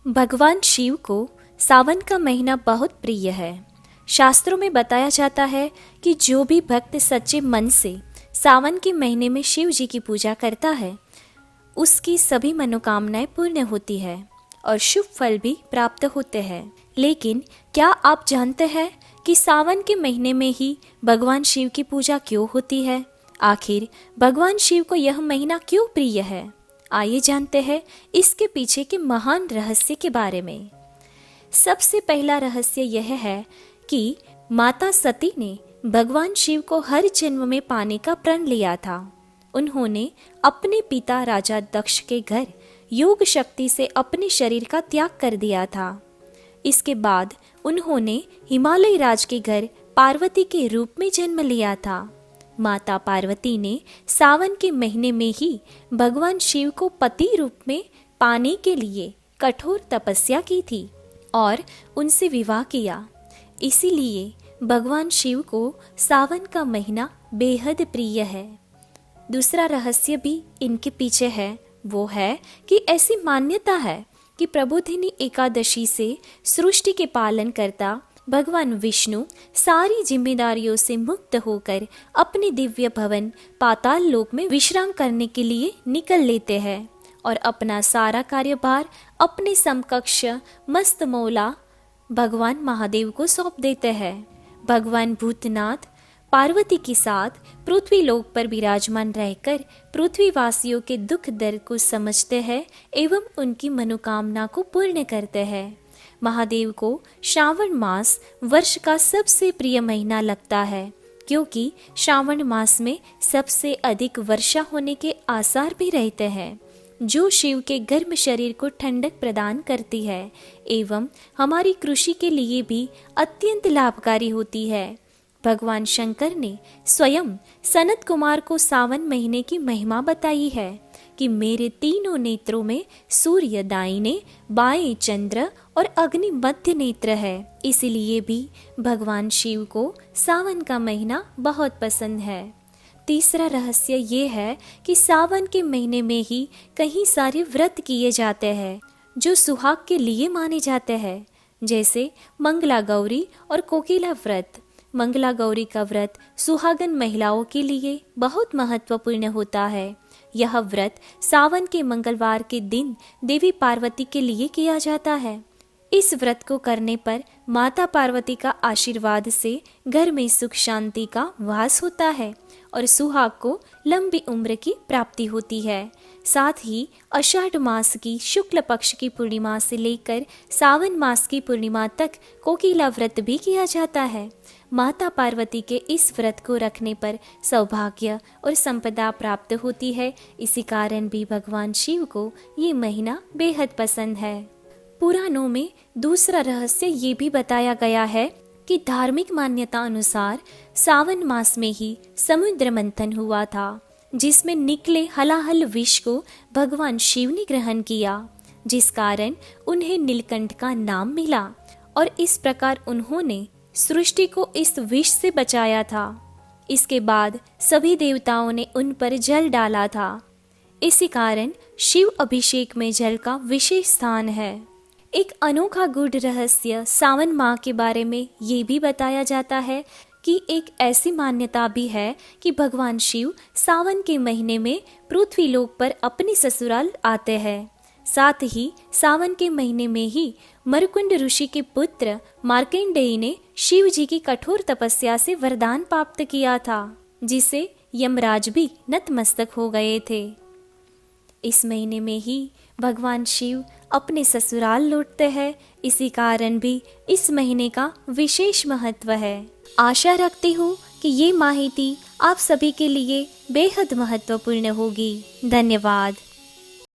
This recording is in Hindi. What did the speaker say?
भगवान शिव को सावन का महीना बहुत प्रिय है। शास्त्रों में बताया जाता है कि जो भी भक्त सच्चे मन से सावन के महीने में शिव जी की पूजा करता है, उसकी सभी मनोकामनाएं पूर्ण होती है और शुभ फल भी प्राप्त होते हैं। लेकिन क्या आप जानते हैं कि सावन के महीने में ही भगवान शिव की पूजा क्यों होती है? आखिर भगवान शिव को यह महीना क्यों प्रिय है? आइए जानते हैं इसके पीछे के महान रहस्य के बारे में। सबसे पहला रहस्य यह है कि माता सती ने भगवान शिव को हर जन्म में पाने का प्रण लिया था। उन्होंने अपने पिता राजा दक्ष के घर योग शक्ति से अपने शरीर का त्याग कर दिया था। इसके बाद उन्होंने हिमालय राज के घर पार्वती के रूप में जन्म लिया था। माता पार्वती ने सावन के महीने में ही भगवान शिव को पति रूप में पाने के लिए कठोर तपस्या की थी और उनसे विवाह किया। इसीलिए भगवान शिव को सावन का महीना बेहद प्रिय है। दूसरा रहस्य भी इनके पीछे है, वो है कि ऐसी मान्यता है कि प्रबोधिनी एकादशी से सृष्टि के पालन करता भगवान विष्णु सारी जिम्मेदारियों से मुक्त होकर अपने दिव्य भवन पाताल लोक में विश्राम करने के लिए निकल लेते हैं और अपना सारा कार्यभार अपने समकक्ष मस्त मौला भगवान महादेव को सौंप देते हैं। भगवान भूतनाथ पार्वती के साथ पृथ्वी लोक पर विराजमान रहकर पृथ्वीवासियों के दुख दर्द को समझते हैं एवं उनकी मनोकामना को पूर्ण करते हैं। महादेव को श्रावण मास वर्ष का सबसे प्रिय महीना लगता है, क्योंकि श्रावण मास में सबसे अधिक वर्षा होने के आसार भी रहते हैं, जो शिव के गर्म शरीर को ठंडक प्रदान करती है एवं हमारी कृषि के लिए भी अत्यंत लाभकारी होती है। भगवान शंकर ने स्वयं सनत कुमार को सावन महीने की महिमा बताई है कि मेरे तीनों नेत्रों में सूर्य दाहिने बाएं चंद्र और अग्नि मध्य नेत्र है। इसलिए भी भगवान शिव को सावन का महीना बहुत पसंद है। तीसरा रहस्य ये है कि सावन के महीने में ही कई सारे व्रत किए जाते हैं जो सुहाग के लिए माने जाते हैं, जैसे मंगला गौरी और कोकिला व्रत। मंगला गौरी का व्रत सुहागन महिलाओं के लिए बहुत महत्वपूर्ण होता है। यह व्रत सावन के मंगलवार के दिन देवी पार्वती के लिए किया जाता है। इस व्रत को करने पर माता पार्वती का आशीर्वाद से घर में सुख शांति का वास होता है और सुहाग को लंबी उम्र की प्राप्ति होती है। साथ ही आषाढ़ मास की शुक्ल पक्ष की पूर्णिमा से लेकर सावन मास की पूर्णिमा तक कोकिला व्रत भी किया जाता है। माता पार्वती के इस व्रत को रखने पर सौभाग्य और संपदा प्राप्त होती है। इसी कारण भी भगवान शिव को ये महीना बेहद पसंद है। पुराणों में दूसरा रहस्य ये भी बताया गया है कि धार्मिक मान्यता अनुसार सावन मास में ही समुद्र मंथन हुआ था, जिसमें निकले हलाहल विष को भगवान शिव ने ग्रहण किया, जिस कारण उन्हें नीलकंठ का नाम मिला और इस प्रकार उन्होंने सृष्टि को इस विष से बचाया था। इसके बाद सभी देवताओं ने उन पर जल डाला था। इसी कारण शिव अभिषेक में जल का विशेष स्थान है। एक अनोखा गूढ़ रहस्य सावन माह के बारे में ये भी बताया जाता है कि एक ऐसी मान्यता भी है कि भगवान शिव सावन के महीने में पृथ्वी लोक पर अपने ससुराल आते हैं। साथ ही सावन के महीने में ही मरकुंड ऋषि के पुत्र मार्कंडेय ने शिव जी की कठोर तपस्या से वरदान प्राप्त किया था, जिसे यमराज भी नतमस्तक हो गए थे। इस महीने में ही भगवान शिव अपने ससुराल लौटते हैं। इसी कारण भी इस महीने का विशेष महत्व है। आशा रखती हूँ कि ये माहिती आप सभी के लिए बेहद महत्वपूर्ण होगी। धन्यवाद।